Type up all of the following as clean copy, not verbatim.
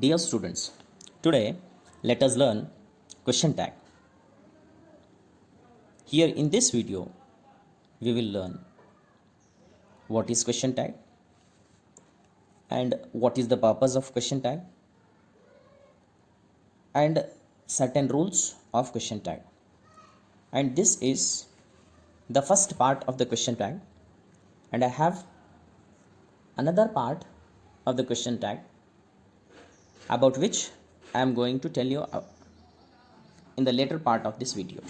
Dear students, today let us learn question tag. Here in this video, we will learn what is question tag and what is the purpose of question tag and certain rules of question tag. And this is the first part of the question tag, and I have another part of the question tag about which I am going to tell you in the later part of this video.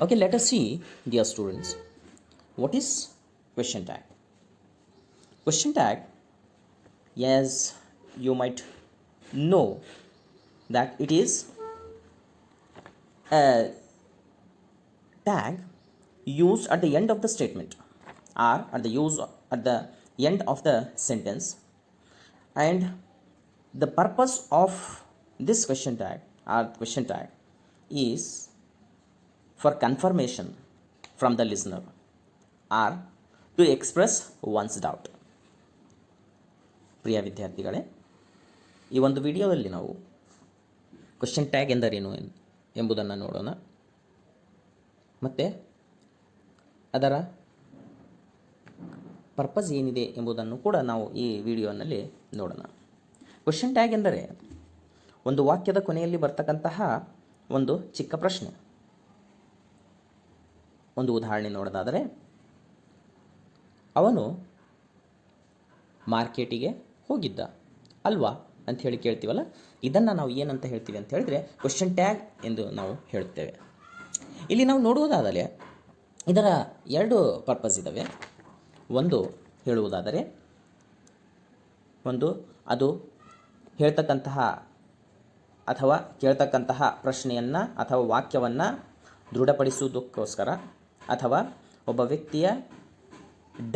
Okay, let us see, dear students, what is question tag. Question tag, as you might know, that it is a tag used at the end of the statement or at the end of the sentence, and the purpose of this question tag is for confirmation from the listener or to express one's doubt. ಪ್ರಿಯ ವಿದ್ಯಾರ್ಥಿಗಳೇ, ಈ ಒಂದು ವಿಡಿಯೋದಲ್ಲಿ ನಾವು question tag ಎಂದರೇನು ಎಂಬುದನ್ನು ನೋಡೋಣ, ಮತ್ತು ಅದರ ಪರ್ಪಸ್ ಏನಿದೆ ಎಂಬುದನ್ನು ಕೂಡ ನಾವು ಈ ವಿಡಿಯೋನಲ್ಲಿ ನೋಡೋಣ. ಕ್ವೆಶ್ಚನ್ ಟ್ಯಾಗ್ ಎಂದರೆ ಒಂದು ವಾಕ್ಯದ ಕೊನೆಯಲ್ಲಿ ಬರ್ತಕ್ಕಂತಹ ಒಂದು ಚಿಕ್ಕ ಪ್ರಶ್ನೆ. ಒಂದು ಉದಾಹರಣೆ ನೋಡೋದಾದರೆ, ಅವನು ಮಾರ್ಕೆಟಿಗೆ ಹೋಗಿದ್ದ ಅಲ್ವಾ ಅಂತ ಹೇಳಿ ಕೇಳ್ತೀವಲ್ಲ, ಇದನ್ನು ನಾವು ಏನಂತ ಹೇಳ್ತೀವಿ ಅಂತ ಹೇಳಿದರೆ ಕ್ವೆಶ್ಚನ್ ಟ್ಯಾಗ್ ಎಂದು ನಾವು ಹೇಳುತ್ತೇವೆ. ಇಲ್ಲಿ ನಾವು ನೋಡುವುದಾದರೆ ಇದರ ಎರಡು ಪರ್ಪಸ್ ಇದ್ದಾವೆ. ಒಂದು ಹೇಳುವುದಾದರೆ, ಒಂದು ಅದು ಹೇಳ್ತಕ್ಕಂತಹ ಅಥವಾ ಕೇಳ್ತಕ್ಕಂತಹ ಪ್ರಶ್ನೆಯನ್ನು ಅಥವಾ ವಾಕ್ಯವನ್ನು ದೃಢಪಡಿಸುವುದಕ್ಕೋಸ್ಕರ ಅಥವಾ ಒಬ್ಬ ವ್ಯಕ್ತಿಯ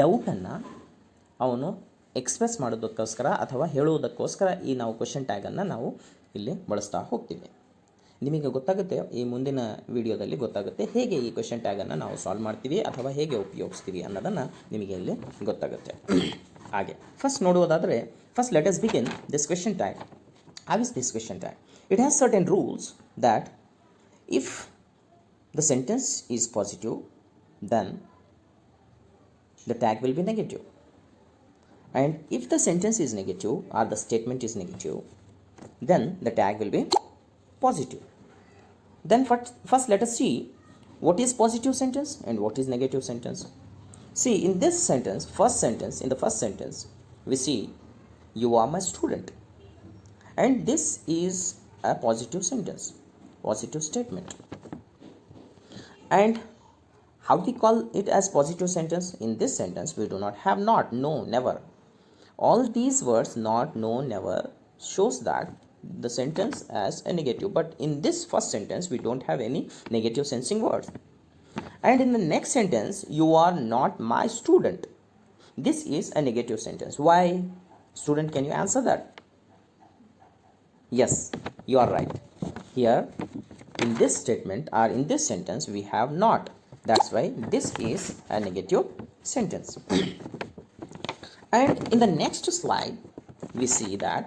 ಡೌಟನ್ನು ಅವನು ಎಕ್ಸ್ಪ್ರೆಸ್ ಮಾಡೋದಕ್ಕೋಸ್ಕರ ಅಥವಾ ಹೇಳುವುದಕ್ಕೋಸ್ಕರ ಈ ನಾವು ಕ್ವೆಶ್ಚನ್ ಟ್ಯಾಗನ್ನು ನಾವು ಇಲ್ಲಿ ಬಳಸ್ತಾ ಹೋಗ್ತೀವಿ. ನಿಮಗೆ ಗೊತ್ತಾಗುತ್ತೆ, ಈ ಮುಂದಿನ ವಿಡಿಯೋದಲ್ಲಿ ಗೊತ್ತಾಗುತ್ತೆ ಹೇಗೆ ಈ ಕ್ವೆಶ್ಚನ್ ಟ್ಯಾಗನ್ನು ನಾವು ಸಾಲ್ವ್ ಮಾಡ್ತೀವಿ ಅಥವಾ ಹೇಗೆ ಉಪಯೋಗಿಸ್ತೀವಿ ಅನ್ನೋದನ್ನು ನಿಮಗೆ ಇಲ್ಲಿ ಗೊತ್ತಾಗುತ್ತೆ. ಹಾಗೆ ಫಸ್ಟ್ ನೋಡುವುದಾದರೆ, first let us begin this question tag. How is this question tag? It has certain rules that if the sentence is positive, then the tag will be negative, and if the sentence is negative or the statement is negative, then the tag will be positive. Then first let us see what is positive sentence and what is negative sentence. See, in this sentence, in the first sentence we see you are my student, and this is a positive sentence, positive statement. And how we call it as positive sentence? In this sentence we do not have not, no, never. All these words, not, no, never, shows that the sentence as a negative. But in this first sentence we don't have any negative sensing words. And in the next sentence, you are not my student, this is a negative sentence. Why? Student, can you answer that? Yes, you are right. Here in this statement or in this sentence we have not. That's why this is a negative sentence. And in the next slide we see that,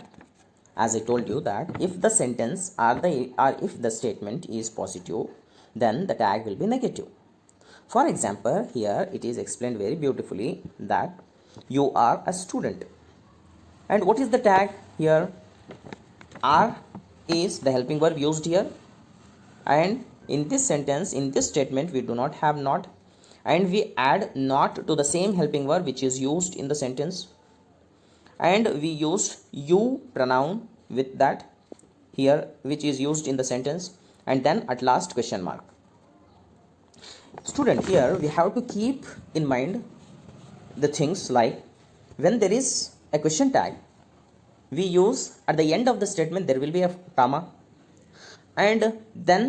as I told you, that if the sentence or if the statement is positive, then the tag will be negative. For example, here it is explained very beautifully that you are a student. And what is the tag here? Are is the helping verb used here, and in this sentence, in this statement we do not have not, and we add not to the same helping verb which is used in the sentence, and we use you pronoun with that here which is used in the sentence, and then at last question mark. Student, here we have to keep in mind the things like, when there is a question tag, we use at the end of the statement there will be a comma, and then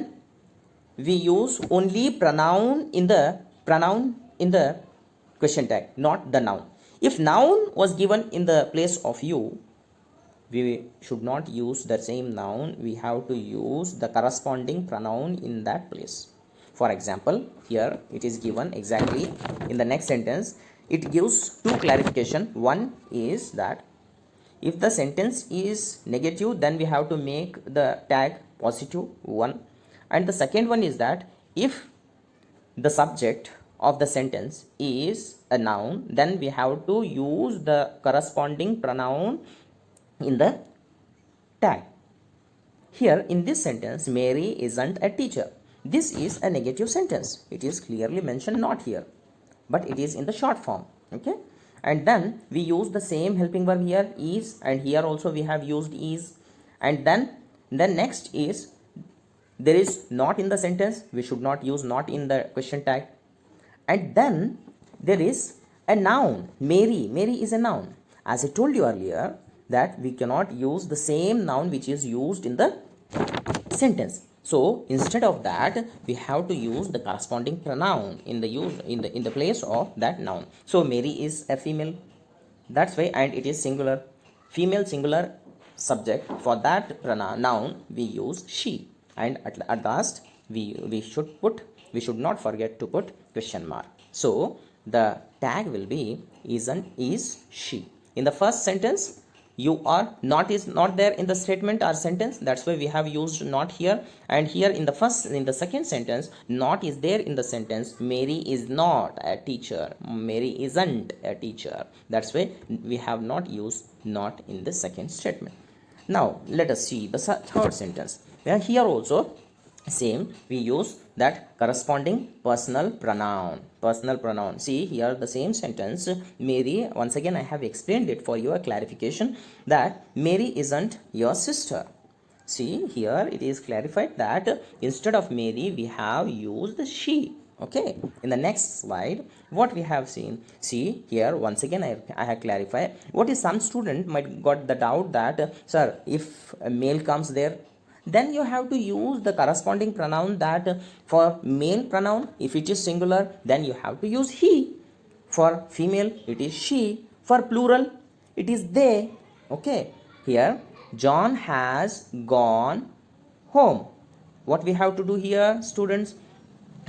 we use only pronoun in the question tag, not the noun. If noun was given in the place of you, we should not use the same noun, we have to use the corresponding pronoun in that place. For example, here it is given exactly in the next sentence, it gives two clarification. One is that If the sentence is negative, then we have to make the tag positive one. And the second one is that if the subject of the sentence is a noun, then we have to use the corresponding pronoun in the tag. Here in this sentence, Mary isn't a teacher. This is a negative sentence. It is clearly mentioned not here, but it is in the short form. Okay, and then we use the same helping verb here, is, and here also we have used is. And then the next is, there is not in the sentence, we should not use not in the question tag. And then there is a noun, Mary. Mary is a noun. As I told you earlier, that we cannot use the same noun which is used in the sentence. So instead of that, we have to use the corresponding pronoun in the use in the place of that noun. So Mary is a female, that's why, and it is singular, female singular subject. For that noun we use she. And at last we should not forget to put question mark. So the tag will be is she. In the first sentence, you are not is not there in the statement or sentence, that's why we have used not here. And here in the second sentence, not is there in the sentence. Mary is not a teacher, Mary isn't a teacher, that's why we have not used not in the second statement. Now let us see the third sentence. Here also same, we use that corresponding personal pronoun. See here the same sentence, Mary. Once again I have explained it for your clarification, that Mary isn't your sister. See here it is clarified that instead of Mary we have used she. Okay, in the next slide, what we have seen, see here once again I have clarified. What is, some student might got the doubt that, sir, if a male comes there, then you have to use the corresponding pronoun. That for male pronoun, if it is singular, then you have to use he. For female it is she. For plural it is they. Okay, here John has gone home. What we have to do here, students?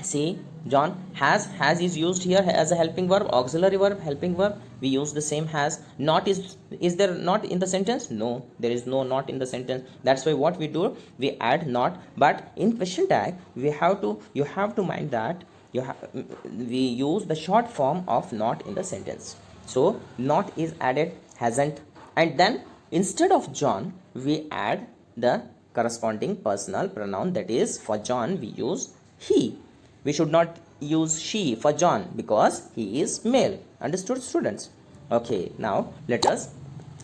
See, John has is used here as a helping verb, auxiliary verb, helping verb. We use the same has. Not is there not in the sentence? No, there is no not in the sentence. That's why what we do, we add not. But in question tag, you have to mind that we use the short form of not in the sentence. So not is added, hasn't. And then instead of John, we add the corresponding personal pronoun. That is, for John we use he. We should not use she for John because he is male. Understood, students? Okay, now let us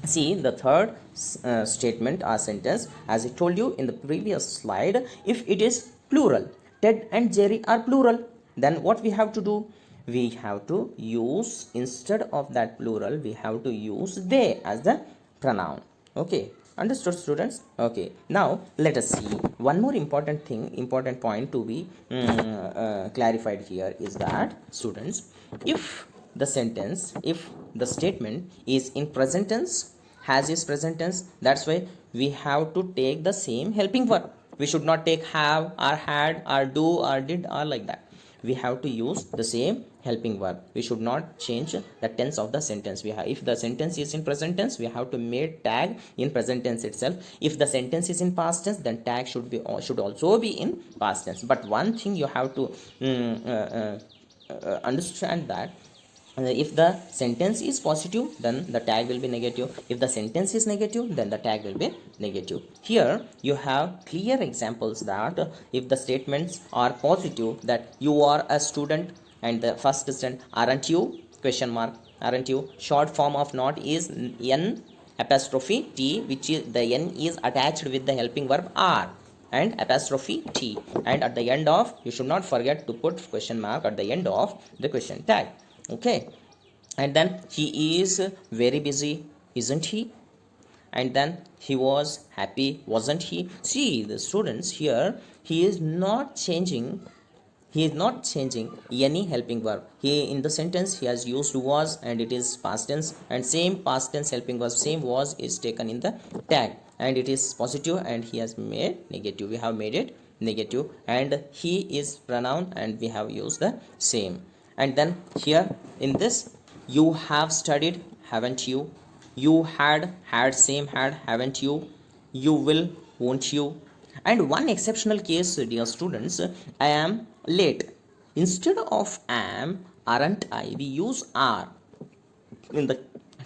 see the third statement or sentence. As I told you in the previous slide, if it is plural, Ted and Jerry are plural, then what we have to do? We have to use, instead of that plural, we have to use they as the pronoun. Okay, understood, students? Okay, now let us see one more important point to be clarified here is that, students, if the statement is in present tense, has is present tense, that's why we have to take the same helping verb. We should not take have or had or do or did or like that. We have to use the same helping verb. We should not change the tense of the sentence. If the sentence is in present tense, we have to make tag in present tense itself. If the sentence is in past tense, then tag should also be in past tense. But one thing you have to understand that if the sentence is positive, then the tag will be negative. If the sentence is negative, then the tag will be negative. Here you have clear examples that if the statements are positive, that you are a student, and the first sentence, aren't you, question mark, aren't you. Short form of not is n apostrophe t, which is the n is attached with the helping verb are and apostrophe t, and at the end of, you should not forget to put question mark at the end of the question tag. Okay, and then he is very busy, isn't he? And then he was happy, wasn't he? See the students, here he is not changing any helping verb. He in the sentence he has used was, and it is past tense, and same past tense helping verb, same was is taken in the tag, and it is positive, and he has made negative. We have made it negative, and he is pronoun, and we have used the same. And then here in this, you have studied, haven't you? you had same had haven't you, you will won't you. And one exceptional case, dear students, I am late. Instead of am, aren't I, we use are in the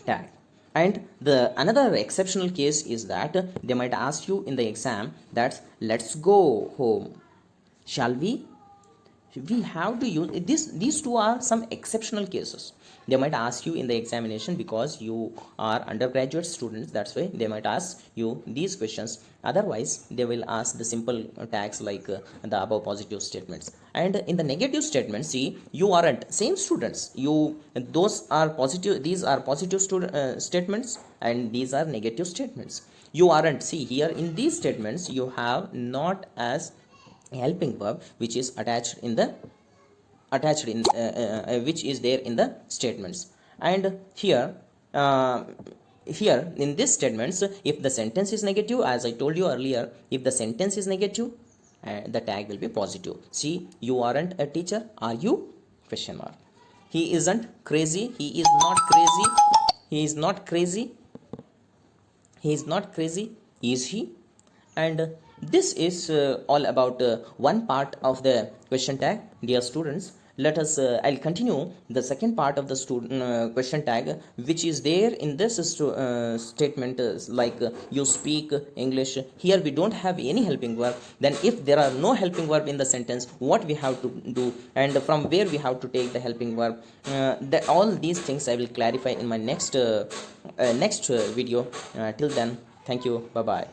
tag. And the another exceptional case is that they might ask you in the exam that let's go home, shall we have to use this. These two are some exceptional cases. They might ask you in the examination because you are undergraduate students, that's why they might ask you these questions. Otherwise they will ask the simple tags like the above positive statements. And in the negative statements, see, you aren't, same students, you, those are positive, these are positive statements, and these are negative statements. You aren't, see here in these statements you have not as helping verb which is attached in which is there in the statements. And here, uh, here in this statements, if the sentence is negative, as I told you earlier, if the sentence is negative, the tag will be positive. See, you aren't a teacher, are you, question mark. He isn't crazy, he is not crazy, he is not crazy, he is not crazy, is he? And this is all about one part of the question tag, dear students. Let us I'll continue the second part of the student question tag, which is there in this statement, like you speak English. Here we don't have any helping verb. Then if there are no helping verb in the sentence, what we have to do, and from where we have to take the helping verb, all these things I will clarify in my next video. Till then, thank you, bye bye.